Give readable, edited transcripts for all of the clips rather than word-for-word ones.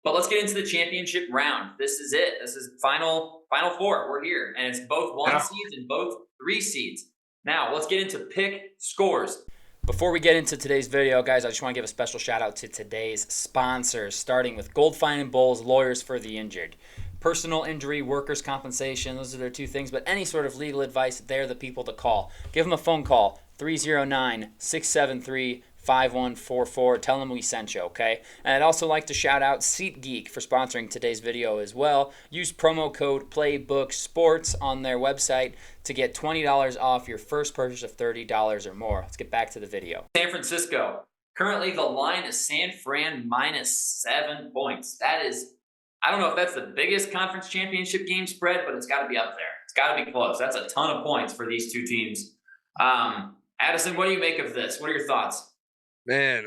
But let's get into the championship round. This is it. This is final four. We're here, and it's both one Yeah. seeds and both three seeds. Now let's get into pick scores. Before we get into today's video, guys, I just want to give a special shout out to today's sponsors, starting with Gold Fine and Bowles, lawyers for the injured. Personal injury, workers' compensation, those are their two things, but any sort of legal advice, they're the people to call. Give them a phone call, 309-673-5144. Tell them we sent you, okay? And I'd also like to shout out SeatGeek for sponsoring today's video as well. Use promo code PlayBookSports on their website to get $20 off your first purchase of $30 or more. Let's get back to the video. San Francisco. Currently, the line is San Fran minus 7 points. That is, I don't know if that's the biggest conference championship game spread, but it's got to be up there. It's got to be close. That's a ton of points for these two teams. Addison, what do you make of this? What are your thoughts? Man,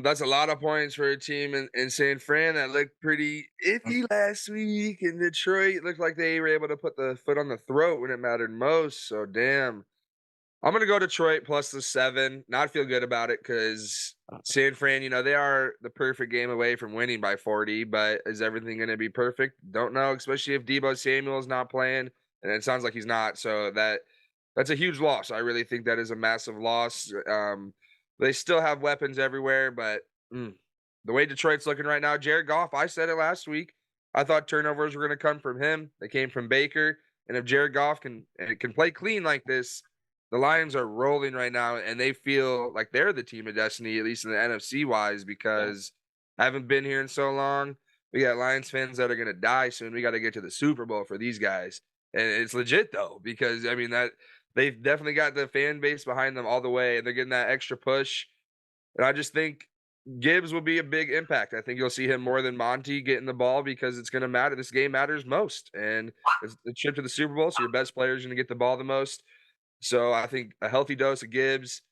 that's a lot of points for a team in San Fran that looked pretty iffy last week. In Detroit, looked like they were able to put the foot on the throat when it mattered most. So, damn. I'm going to go Detroit plus the 7. Not feel good about it because San Fran, they are the perfect game away from winning by 40. But is everything going to be perfect? Don't know, especially if Deebo Samuel's not playing. And it sounds like he's not. So that's a huge loss. I really think that is a massive loss. They still have weapons everywhere, but the way Detroit's looking right now, Jared Goff, I said it last week. I thought turnovers were going to come from him. They came from Baker. And if Jared Goff can play clean like this, the Lions are rolling right now, and they feel like they're the team of destiny, at least in the NFC wise, because I haven't been here in so long. We got Lions fans that are going to die soon. We got to get to the Super Bowl for these guys. And it's legit, though, because, they've definitely got the fan base behind them all the way, and they're getting that extra push. And I just think Gibbs will be a big impact. I think you'll see him more than Monty getting the ball because it's going to matter. This game matters most. And it's the trip to the Super Bowl, so your best player is going to get the ball the most. So I think a healthy dose of Gibbs,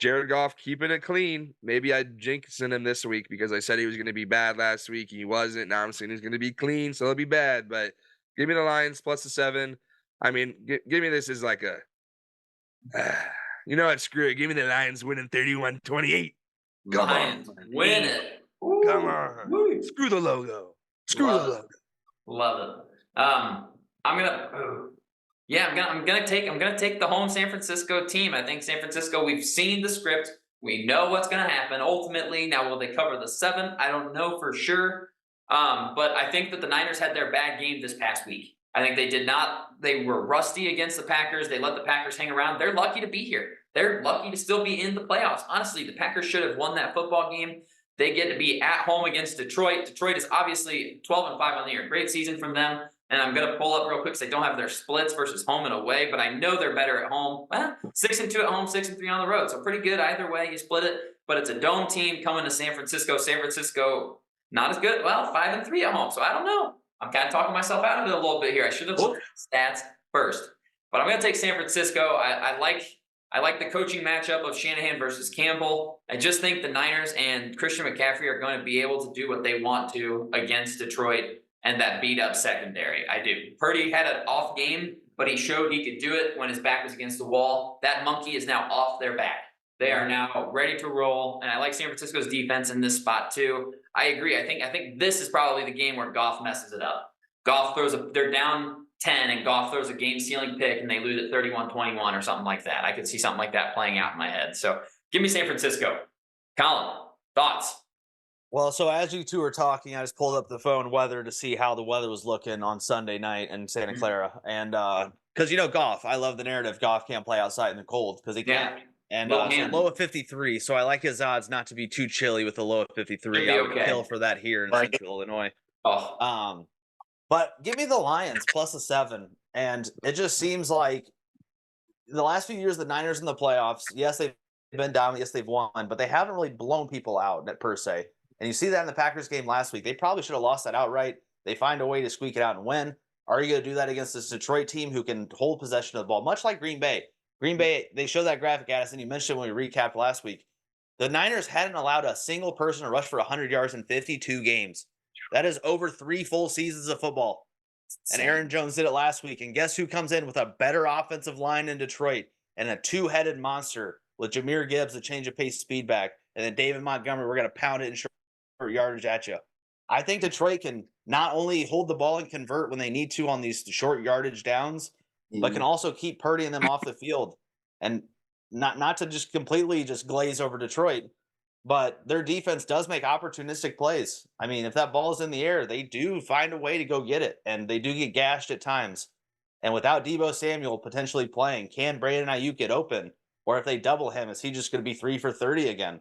Jared Goff keeping it clean. Maybe I jinxing him this week because I said he was going to be bad last week. He wasn't. Now I'm saying he's going to be clean, so he'll be bad. But give me the Lions plus the 7. Give me this as like a you know what? Screw it. Give me the Lions winning 31-28. Come Lions on. win it. Come on. Woo. Screw the logo. Screw Love the it. logo. Love it. I'm gonna take the home San Francisco team. I think San Francisco, we've seen the script. We know what's gonna happen ultimately. Now, will they cover the 7? I don't know for sure. But I think that the Niners had their bad game this past week. I think they did not. They were rusty against the Packers. They let the Packers hang around. They're lucky to be here. They're lucky to still be in the playoffs. Honestly, the Packers should have won that football game. They get to be at home against Detroit. Detroit is obviously 12-5 on the year. Great season from them. And I'm going to pull up real quick because they don't have their splits versus home and away, but I know they're better at home. Well, 6-2 at home, 6-3 on the road. So pretty good either way you split it. But it's a dome team coming to San Francisco. San Francisco, not as good. Well, 5-3 at home. So I don't know. I'm kind of talking myself out of it a little bit here. I should have looked at the stats first. But I'm going to take San Francisco. I like the coaching matchup of Shanahan versus Campbell. I just think the Niners and Christian McCaffrey are going to be able to do what they want to against Detroit and that beat-up secondary. I do. Purdy had an off game, but he showed he could do it when his back was against the wall. That monkey is now off their back. They are now ready to roll, and I like San Francisco's defense in this spot too. I agree. I think this is probably the game where Goff messes it up. They're down 10, and Goff throws a game-sealing pick, and they lose at 31-21 or something like that. I could see something like that playing out in my head. So give me San Francisco. Colin, thoughts? Well, so as you two were talking, I just pulled up the phone weather to see how the weather was looking on Sunday night in Santa Clara. And because, Goff, I love the narrative. Goff can't play outside in the cold because he can't. And so low of 53. So I like his odds not to be too chilly with the low of 53. I would kill for that here in Central Illinois. But give me the Lions plus a 7. And it just seems like the last few years, the Niners in the playoffs, yes, they've been down. Yes, they've won. But they haven't really blown people out per se. And you see that in the Packers game last week. They probably should have lost that outright. They find a way to squeak it out and win. Are you going to do that against this Detroit team who can hold possession of the ball, much like Green Bay? Green Bay, they showed that graphic at us, and you mentioned when we recapped last week. The Niners hadn't allowed a single person to rush for 100 yards in 52 games. That is over 3 full seasons of football. And Aaron Jones did it last week. And guess who comes in with a better offensive line in Detroit and a 2-headed monster with Jahmyr Gibbs, the change of pace speed back, and then David Montgomery, we're going to pound it in short yardage at you. I think Detroit can not only hold the ball and convert when they need to on these short yardage downs, but can also keep Purdy and them off the field. And not to just completely just glaze over Detroit, but their defense does make opportunistic plays. I mean, if that ball is in the air, they do find a way to go get it, and they do get gashed at times. And without Deebo Samuel potentially playing, can Brandon Ayuk get open? Or if they double him, is he just going to be 3 for 30 again?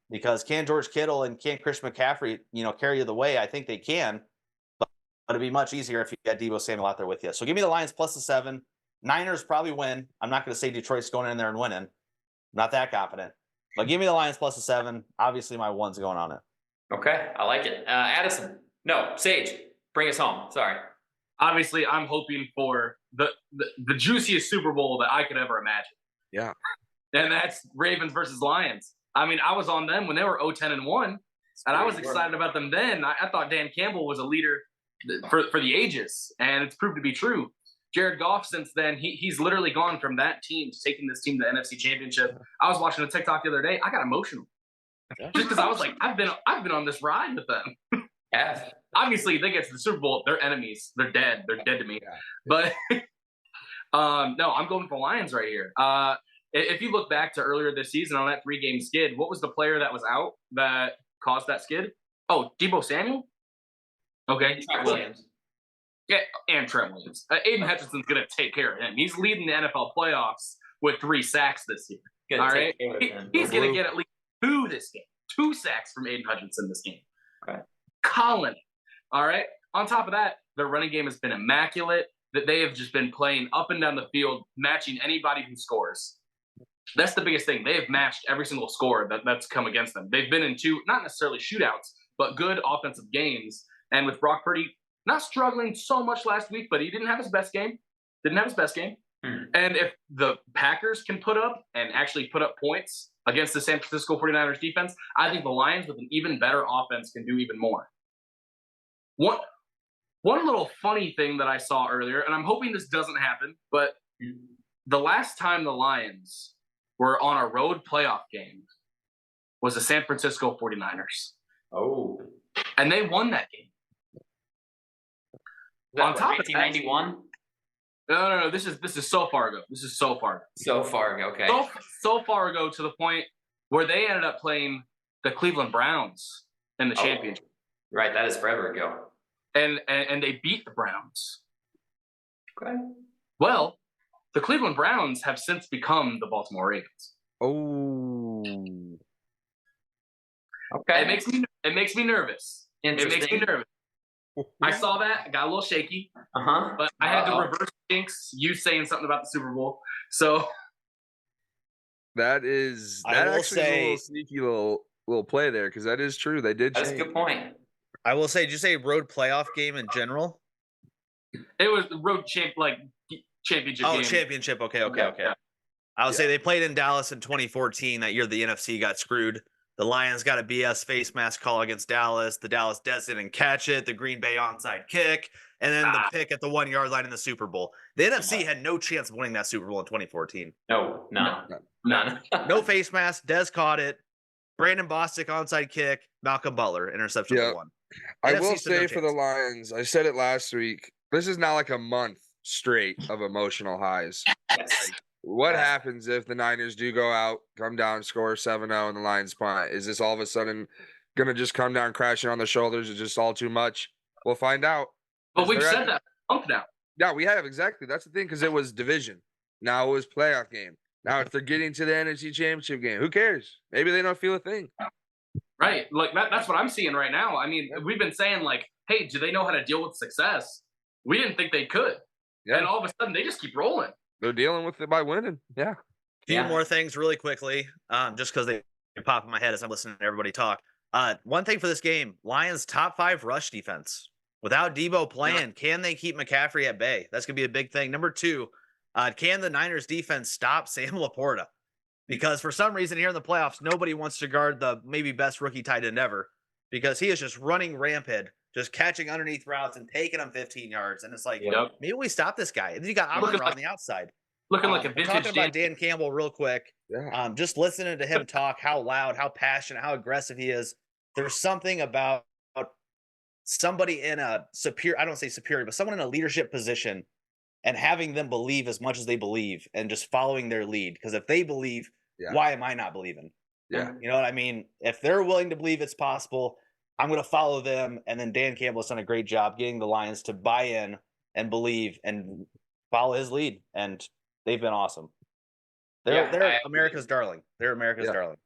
Because can George Kittle and can Chris McCaffrey, carry the way? I think they can, but it'd be much easier if you got Deebo Samuel out there with you. So give me the Lions plus the 7. Niners probably win. I'm not going to say Detroit's going in there and winning. I'm not that confident. But give me the Lions plus the 7. Obviously, my 1's going on it. Okay, I like it. Addison. No, Sage. Bring us home. Sorry. Obviously, I'm hoping for the juiciest Super Bowl that I could ever imagine. Yeah. And that's Ravens versus Lions. I mean, I was on them when they were 0-10-1, and I was excited about them then. I thought Dan Campbell was a leader for the ages, and it's proved to be true. Jared Goff, since then, he's literally gone from that team to taking this team to the NFC Championship. I was watching a TikTok the other day. I got emotional. Just because I was like, I've been on this ride with them. Yeah. Obviously, they get to the Super Bowl, they're enemies. They're dead. They're dead to me. But no, I'm going for Lions right here. If you look back to earlier this season on that 3-game skid, what was the player that was out that caused that skid? Oh, Deebo Samuel? Okay. Trent Williams. Yeah, and Trent Williams. Aiden Hutchinson's going to take care of him. He's leading the NFL playoffs with 3 sacks this year. All right? He's going to get at least 2 this game. 2 sacks from Aiden Hutchinson this game. Okay. Colin. All right? On top of that, their running game has been immaculate. That they have just been playing up and down the field, matching anybody who scores. That's the biggest thing. They have matched every single score that's come against them. They've been in 2, not necessarily shootouts, but good offensive games. And with Brock Purdy not struggling so much last week, but he didn't have his best game. And if the Packers can put up points against the San Francisco 49ers defense, I think the Lions with an even better offense can do even more. One little funny thing that I saw earlier, and I'm hoping this doesn't happen, but the last time the Lions were on a road playoff game was the San Francisco 49ers. Oh. And they won that game. On top of 1991? No. This is so far ago. So far ago, okay. So far ago to the point where they ended up playing the Cleveland Browns in the championship. Right, that is forever ago. And they beat the Browns. Okay. Well, the Cleveland Browns have since become the Baltimore Ravens. Oh. Okay. It makes me nervous. Interesting. I saw that. I got a little shaky. But I had to reverse jinx you saying something about the Super Bowl. So that actually is a little sneaky little play there, because that is true. They did. That's a good point. I will say, did you say road playoff game in general? It was the road championship game. Oh, championship. Okay. Yeah. I would say they played in Dallas in 2014. That year, the NFC got screwed. The Lions got a BS face mask call against Dallas. The Dallas Jets didn't catch it. The Green Bay onside kick. And then the pick at the 1-yard line in the Super Bowl. The NFC had no chance of winning that Super Bowl in 2014. No. None. No face mask. Dez caught it. Brandon Bostic onside kick. Malcolm Butler interception for 1. I will say for the Lions, I said it last week, this is not like a month straight of emotional highs. Yes. What happens if the Niners do go out, come down, score 7-0, and the Lions punt? Is this all of a sudden going to just come down crashing on the shoulders? Is just all too much? We'll find out. But we've said that a month now. Yeah, we have, exactly. That's the thing, because it was division. Now it was playoff game. Now if they're getting to the NFC Championship game, who cares? Maybe they don't feel a thing. Right. Like that's what I'm seeing right now. I mean, we've been saying like, hey, do they know how to deal with success? We didn't think they could. Yeah. And all of a sudden they just keep rolling. They're dealing with it by winning. Yeah. A few more things really quickly, just because they pop in my head as I'm listening to everybody talk. One thing for this game, Lions top 5 rush defense. Without Deebo playing, can they keep McCaffrey at bay? That's going to be a big thing. Number 2, can the Niners defense stop Sam Laporta? Because for some reason here in the playoffs, nobody wants to guard the maybe best rookie tight end ever, because he is just running rampant, just catching underneath routes and taking them 15 yards. And it's like, maybe we stop this guy. And then you got Amon on the outside. Looking like a vintage. Talking about Dan Campbell real quick. Just listening to him talk, how loud, how passionate, how aggressive he is. there's something about somebody in a superior, I don't say superior, but someone in a leadership position and having them believe as much as they believe and just following their lead. Because if they believe, why am I not believing? Yeah. You know what I mean? If they're willing to believe it's possible, I'm going to follow them. And then Dan Campbell has done a great job getting the Lions to buy in and believe and follow his lead. And they've been awesome. They're America's darling. They're America's darling.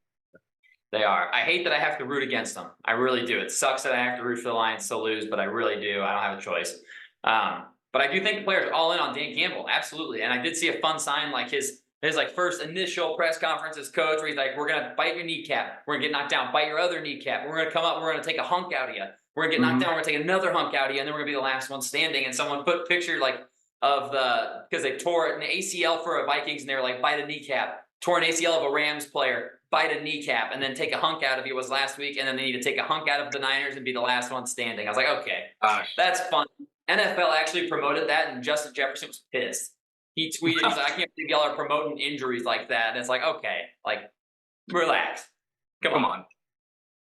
They are. I hate that I have to root against them. I really do. It sucks that I have to root for the Lions to lose, but I really do. I don't have a choice. But I do think the players are all in on Dan Campbell, absolutely. And I did see a fun sign, like his like first initial press conference as coach, where he's like, "We're gonna bite your kneecap. We're gonna get knocked down. Bite your other kneecap. We're gonna come up. We're gonna take a hunk out of you. We're gonna get knocked down. We're gonna take another hunk out of you, and then we're gonna be the last one standing." And someone put a picture like of the because they tore an ACL for a Vikings, and they were like, "Bite a kneecap." Tore an ACL of a Rams player, bite a kneecap, and then take a hunk out of you was last week, and then they need to take a hunk out of the Niners and be the last one standing. I was like, okay, that's fun. NFL actually promoted that, and Justin Jefferson was pissed. He tweeted, he's like, I can't believe y'all are promoting injuries like that. And it's like, okay, like, relax. Come on.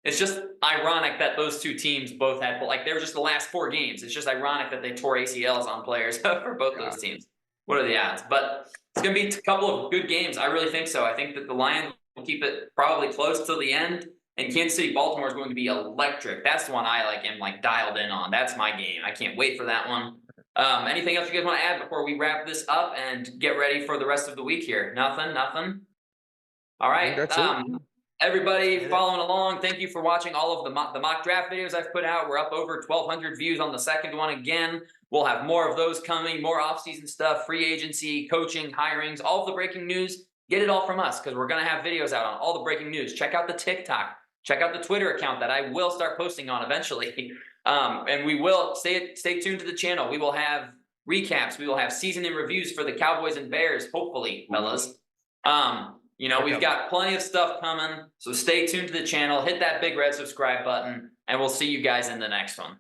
It's just ironic that those two teams both had, like, they were just the last 4 games. It's just ironic that they tore ACLs on players for both those teams. What are the odds? But it's going to be a couple of good games. I really think so. I think that the Lions will keep it probably close till the end. And Kansas City, Baltimore is going to be electric. That's the one I am dialed in on. That's my game. I can't wait for that one. Anything else you guys want to add before we wrap this up and get ready for the rest of the week here? Nothing? All right. That's it. Everybody following along, thank you for watching all of the mock draft videos I've put out. We're up over 1,200 views on the second one again. We'll have more of those coming, more off-season stuff, free agency, coaching, hirings, all of the breaking news. Get it all from us because we're going to have videos out on all the breaking news. Check out the TikTok. Check out the Twitter account that I will start posting on eventually. And we will stay tuned to the channel. We will have recaps. We will have season in reviews for the Cowboys and Bears, hopefully, fellas. We've got plenty of stuff coming. So stay tuned to the channel. Hit that big red subscribe button. And we'll see you guys in the next one.